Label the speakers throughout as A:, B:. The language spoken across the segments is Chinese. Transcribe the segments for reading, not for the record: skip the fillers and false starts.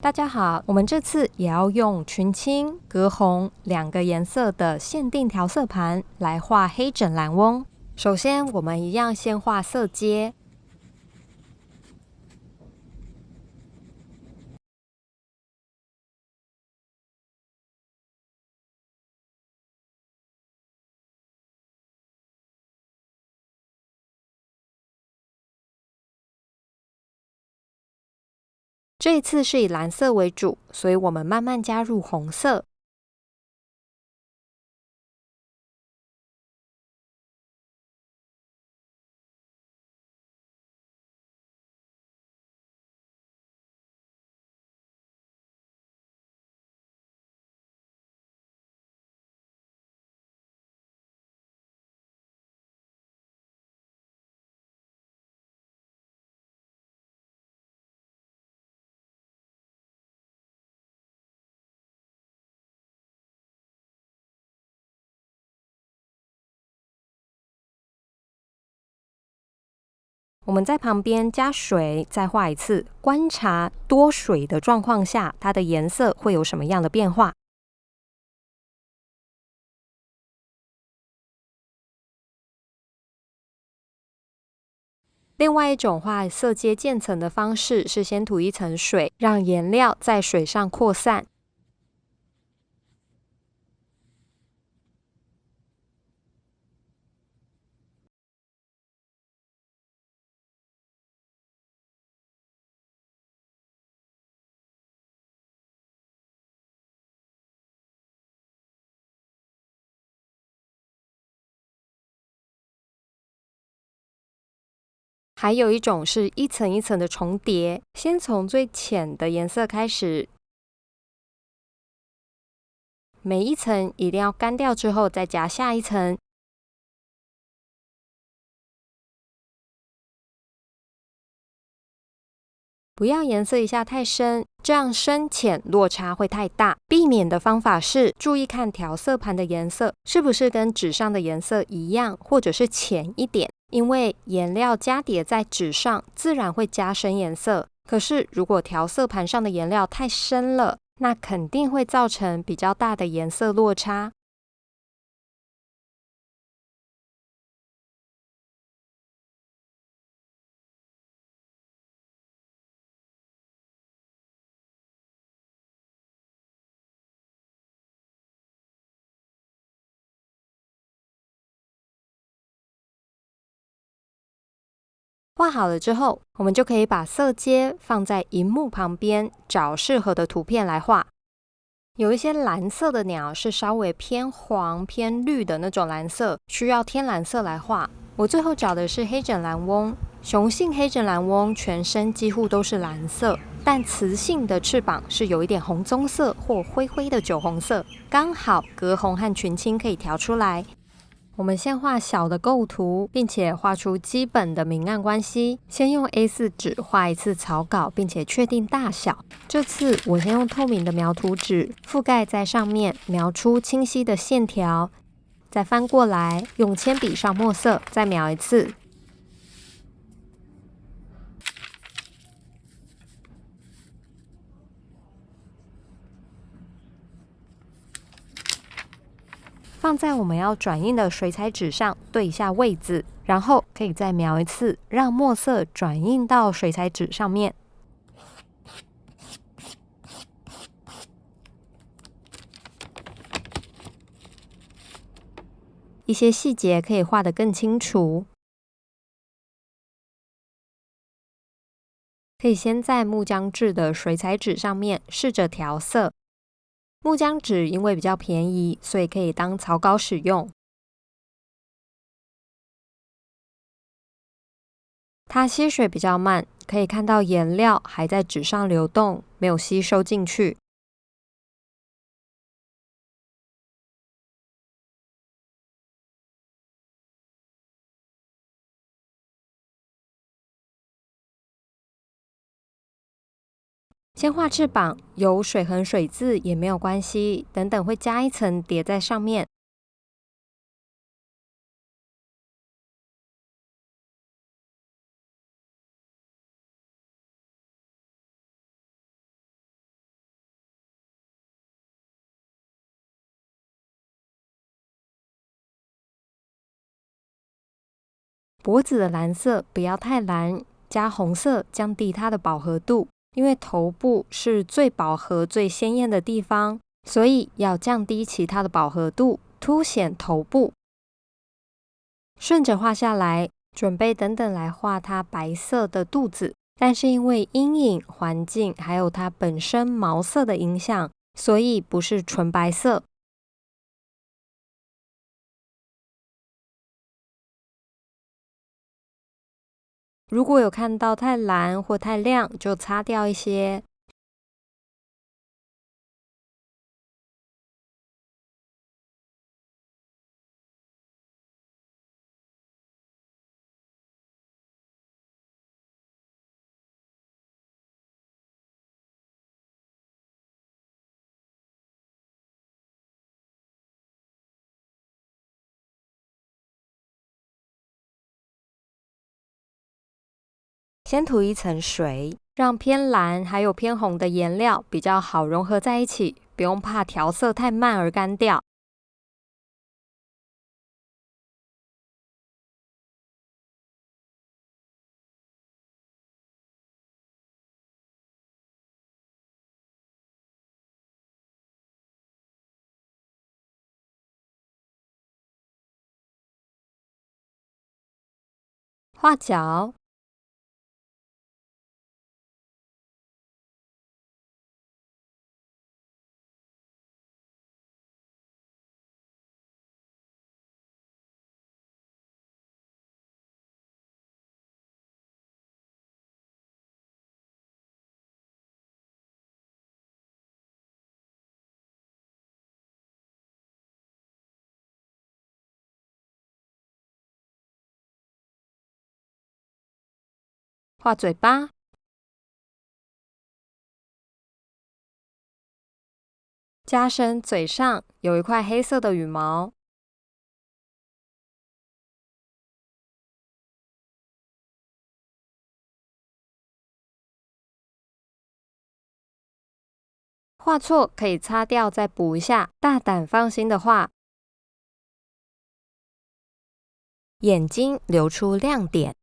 A: 大家好，我们这次也要用群青、隔红两个颜色的限定调色盘来画黑枕蓝翁。首先，我们一样先画色阶。这一次是以蓝色为主，所以我们慢慢加入红色。我们在旁边加水，再画一次，观察多水的状况下，它的颜色会有什么样的变化。另外一种画色阶渐层的方式是先涂一层水，让颜料在水上扩散。还有一种是一层一层的重叠，先从最浅的颜色开始，每一层一定要干掉之后再加下一层。不要颜色一下太深，这样深浅落差会太大。避免的方法是注意看调色盘的颜色是不是跟纸上的颜色一样，或者是浅一点。因为颜料加叠在纸上，自然会加深颜色。可是如果调色盘上的颜料太深了，那肯定会造成比较大的颜色落差。画好了之后，我们就可以把色阶放在萤幕旁边，找适合的图片来画。有一些蓝色的鸟是稍微偏黄偏绿的那种蓝色，需要天蓝色来画。我最后找的是黑枕蓝翁，雄性黑枕蓝翁全身几乎都是蓝色，但雌性的翅膀是有一点红棕色或灰灰的酒红色，刚好隔红和群青可以调出来。我们先画小的构图，并且画出基本的明暗关系。先用 A4 纸画一次草稿，并且确定大小。这次我先用透明的描图纸覆盖在上面，描出清晰的线条。再翻过来，用铅笔上墨色，再描一次。放在我们要转印的水彩纸上，对一下位置，然后可以再描一次，让墨色转印到水彩纸上面。一些细节可以画得更清楚。可以先在木浆质的水彩纸上面试着调色。木浆纸因为比较便宜，所以可以当草稿使用。它吸水比较慢，可以看到颜料还在纸上流动，没有吸收进去。先画翅膀，有水痕水渍也没有关系，等等会加一层叠在上面。脖子的蓝色不要太蓝，加红色降低它的饱和度，因为头部是最饱和最鲜艳的地方，所以要降低其他的饱和度，凸显头部。顺着画下来，准备等等来画它白色的肚子，但是因为阴影、环境还有它本身毛色的影响，所以不是纯白色。如果有看到太蓝或太亮，就擦掉一些。先涂一层水，让偏蓝还有偏红的颜料比较好融合在一起，不用怕调色太慢而干掉。画脚，画嘴巴，加深嘴上有一块黑色的羽毛。画错可以擦掉再补一下，大胆放心的画。眼睛留出亮点。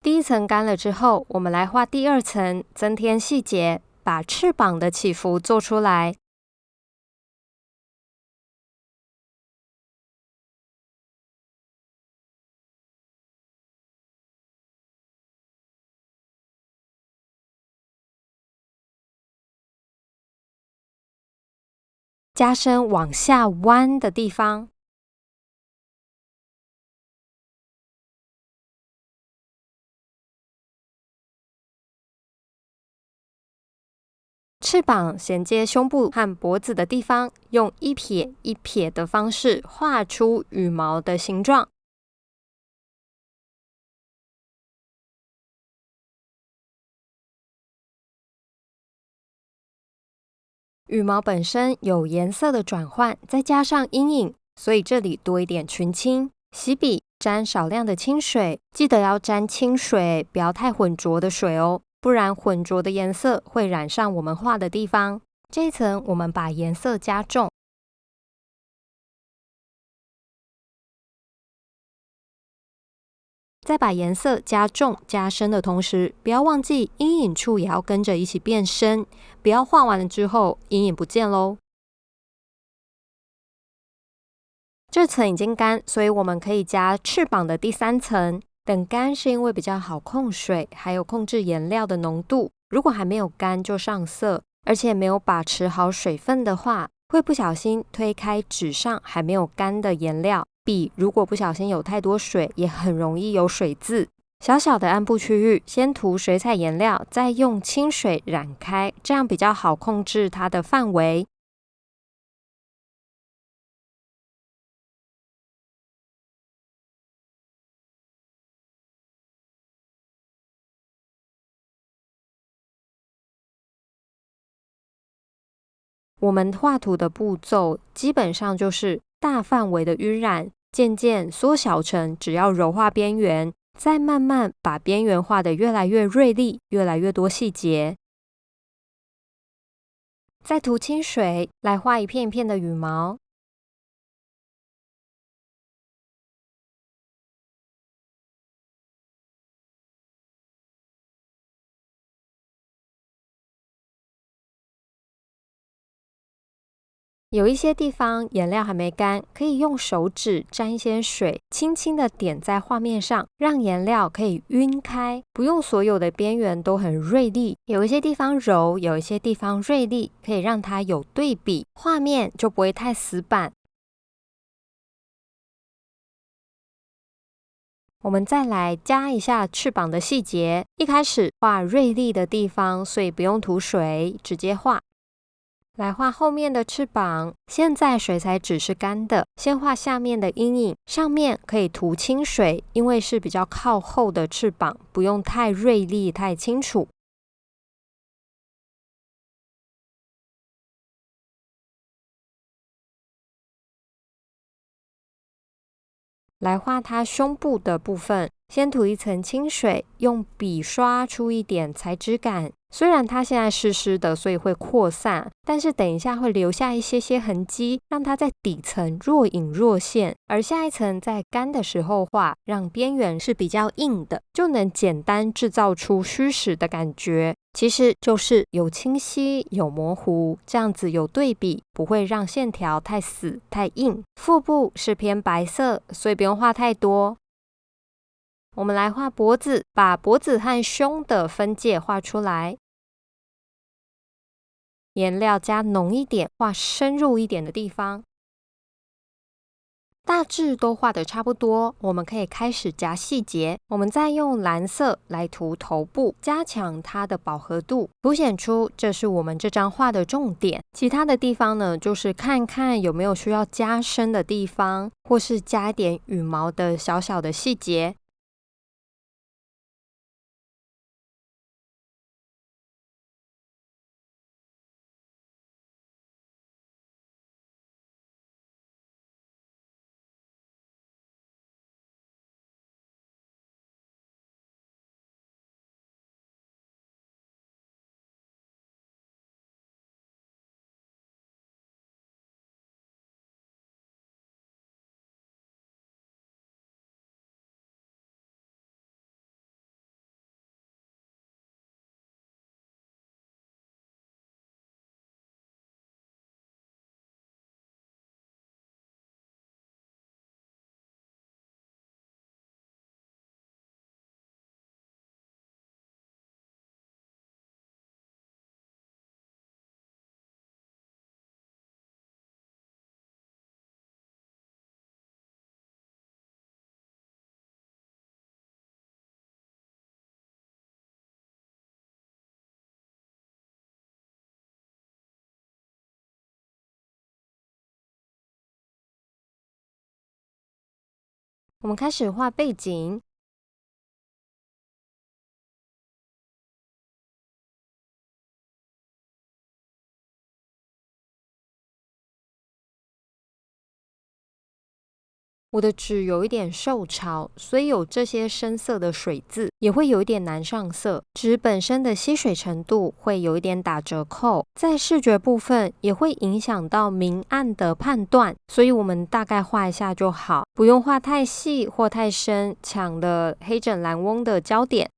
A: 第一层干了之后，我们来画第二层，增添细节，把翅膀的起伏做出来。加深往下弯的地方。翅膀衔接胸部和脖子的地方，用一撇一撇的方式画出羽毛的形状。羽毛本身有颜色的转换，再加上阴影，所以这里多一点群青。洗笔沾少量的清水，记得要沾清水，不要太浑浊的水哦，不然浑浊的颜色会染上我们画的地方。这一层我们把颜色加重。在把颜色加重加深的同时，不要忘记阴影处也要跟着一起变深，不要画完了之后阴影不见咯。这层已经干，所以我们可以加翅膀的第三层。等干是因为比较好控水，还有控制颜料的浓度。如果还没有干就上色，而且没有把持好水分的话，会不小心推开纸上还没有干的颜料。笔如果不小心有太多水，也很容易有水渍。小小的暗部区域，先涂水彩颜料，再用清水染开，这样比较好控制它的范围。我们画图的步骤基本上就是大范围的晕染，渐渐缩小成只要柔化边缘，再慢慢把边缘画得越来越锐利，越来越多细节。再涂清水来画一片一片的羽毛。有一些地方颜料还没干，可以用手指沾一些水，轻轻的点在画面上，让颜料可以晕开，不用所有的边缘都很锐利，有一些地方柔，有一些地方锐利，可以让它有对比，画面就不会太死板。我们再来加一下翅膀的细节，一开始画锐利的地方，所以不用涂水，直接画。来画后面的翅膀，现在水彩纸是干的，先画下面的阴影，上面可以涂清水，因为是比较靠后的翅膀，不用太锐利、太清楚。来画它胸部的部分，先涂一层清水，用笔刷出一点材质感。虽然它现在湿湿的，所以会扩散，但是等一下会留下一些些痕迹，让它在底层若隐若现。而下一层在干的时候画，让边缘是比较硬的，就能简单制造出虚实的感觉。其实就是有清晰有模糊，这样子有对比，不会让线条太死太硬。腹部是偏白色，所以不用画太多。我们来画脖子，把脖子和胸的分界画出来。颜料加浓一点，画深入一点的地方。大致都画得差不多，我们可以开始加细节。我们再用蓝色来涂头部，加强它的饱和度，凸显出这是我们这张画的重点。其他的地方呢，就是看看有没有需要加深的地方，或是加一点羽毛的小小的细节。我们开始画背景。我的纸有一点受潮，所以有这些深色的水渍，也会有一点难上色。纸本身的吸水程度会有一点打折扣，在视觉部分也会影响到明暗的判断，所以我们大概画一下就好，不用画太细或太深，抢了黑枕蓝翁的焦点。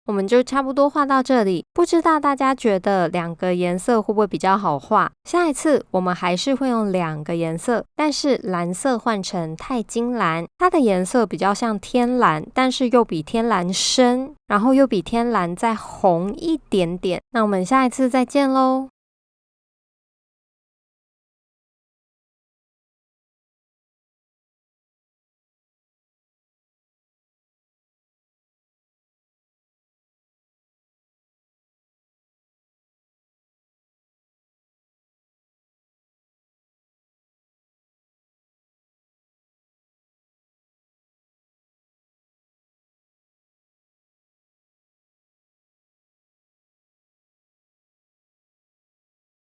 A: 我们就差不多画到这里，不知道大家觉得两个颜色会不会比较好画？下一次我们还是会用两个颜色，但是蓝色换成钛金蓝，它的颜色比较像天蓝，但是又比天蓝深，然后又比天蓝再红一点点。那我们下一次再见喽。